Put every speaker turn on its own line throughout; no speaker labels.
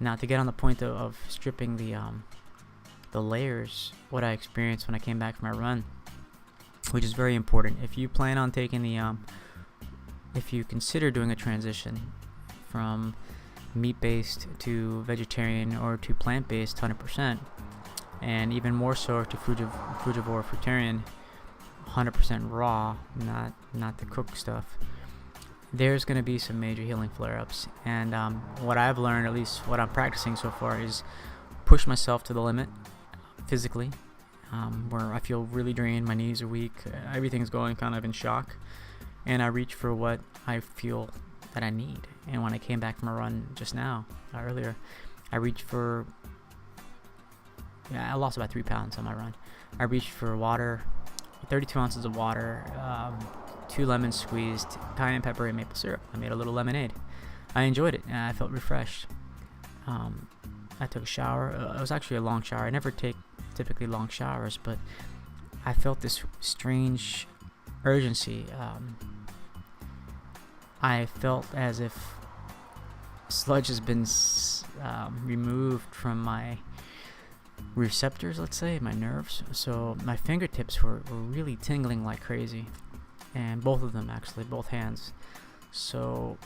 Now, to get on the point of stripping the layers, what I experienced when I came back from my run, which is very important. If you plan on taking if you consider doing a transition from meat-based to vegetarian or to plant-based 100%, and even more so to frugivore fruitarian 100% raw, not the cooked stuff, there's going to be some major healing flare-ups. And what I've learned, at least what I'm practicing so far, is push myself to the limit physically, where I feel really drained, my knees are weak, everything's going kind of in shock, and I reach for what I feel that I need. And when I came back from a run just now, earlier, I reached for, I lost about 3 pounds on my run. I reached for water, 32 ounces of water, 2 lemons squeezed, cayenne pepper, and maple syrup. I made a little lemonade. I enjoyed it, and I felt refreshed. I took a shower. It was actually a long shower. I never take typically long showers, but I felt this strange urgency. I felt as if sludge has been removed from my receptors, let's say, my nerves. So my fingertips were really tingling like crazy, and both of them, actually, both hands. So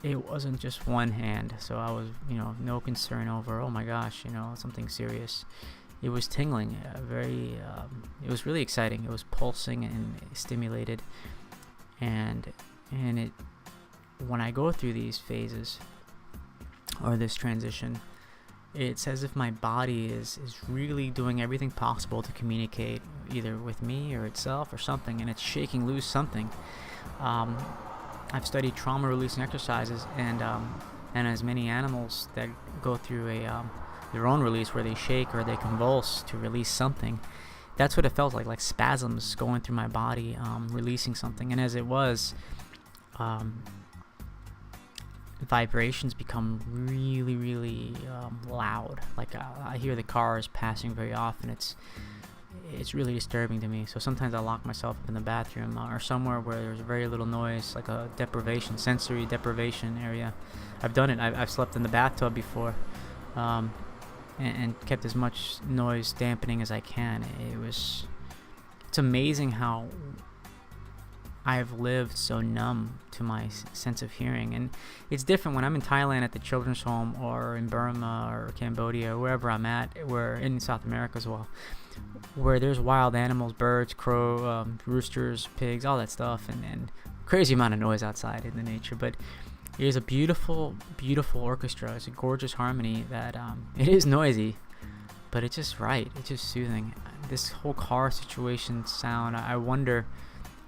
it wasn't just one hand, so I was, no concern over, oh my gosh, something serious. It was tingling, it was really exciting. It was pulsing and stimulated, and it, when I go through these phases or this transition, it's as if my body is really doing everything possible to communicate either with me or itself or something, and it's shaking loose something. I've studied trauma releasing exercises, and as many animals that go through their own release where they shake or they convulse to release something. That's what it felt like spasms going through my body, releasing something. And as it was, vibrations become really, really loud. I hear the cars passing very often. It's really disturbing to me. So sometimes I lock myself up in the bathroom or somewhere where there's very little noise, like a sensory deprivation area. I've done it. I've slept in the bathtub before, and kept as much noise dampening as I can. It's amazing how I've lived so numb to my sense of hearing. And it's different when I'm in Thailand at the children's home, or in Burma or Cambodia, or wherever I'm at, where in South America as well, where there's wild animals, birds, crow, roosters, pigs, all that stuff, and crazy amount of noise outside in the nature. But it is a beautiful, beautiful orchestra. It's a gorgeous harmony that it is noisy, but it's just right. It's just soothing. This whole car situation sound, I wonder,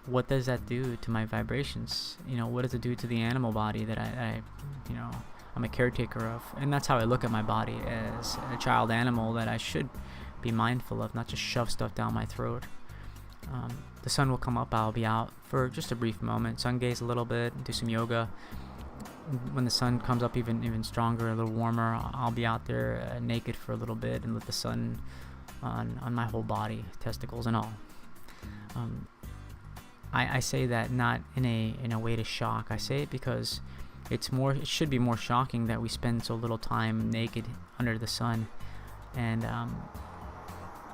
what does that do to my vibrations? What does it do to the animal body that I'm a caretaker of? And that's how I look at my body, as a child animal that I should be mindful of, not just shove stuff down my throat. The sun will come up. I'll be out for just a brief moment, sun gaze a little bit, do some yoga. When the sun comes up even stronger, a little warmer, I'll be out there naked for a little bit and let the sun on my whole body, testicles and all. I say that not in a way to shock. I say it because it should be more shocking that we spend so little time naked under the sun, and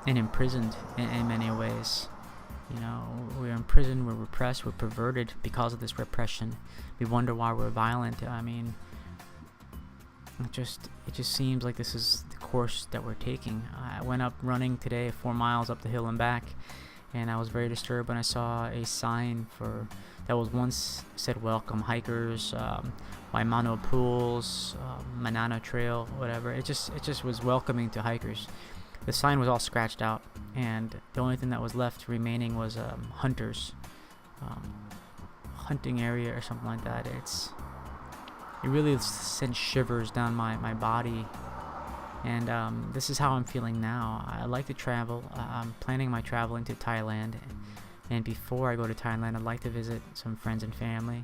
imprisoned in many ways. We're imprisoned, we're repressed, we're perverted because of this repression. We wonder why we're violent. I mean, it just seems like this is the course that we're taking. I went up running today, 4 miles up the hill and back, and I was very disturbed when I saw a sign that was once said welcome hikers, Waimano pools, Manana Trail, whatever. It just was welcoming to hikers. The sign was all scratched out, and the only thing that was left remaining was hunters, hunting area or something like that. It really sent shivers down my body, and this is how I'm feeling now. I like to travel. I'm planning my travel into Thailand, and before I go to Thailand, I'd like to visit some friends and family.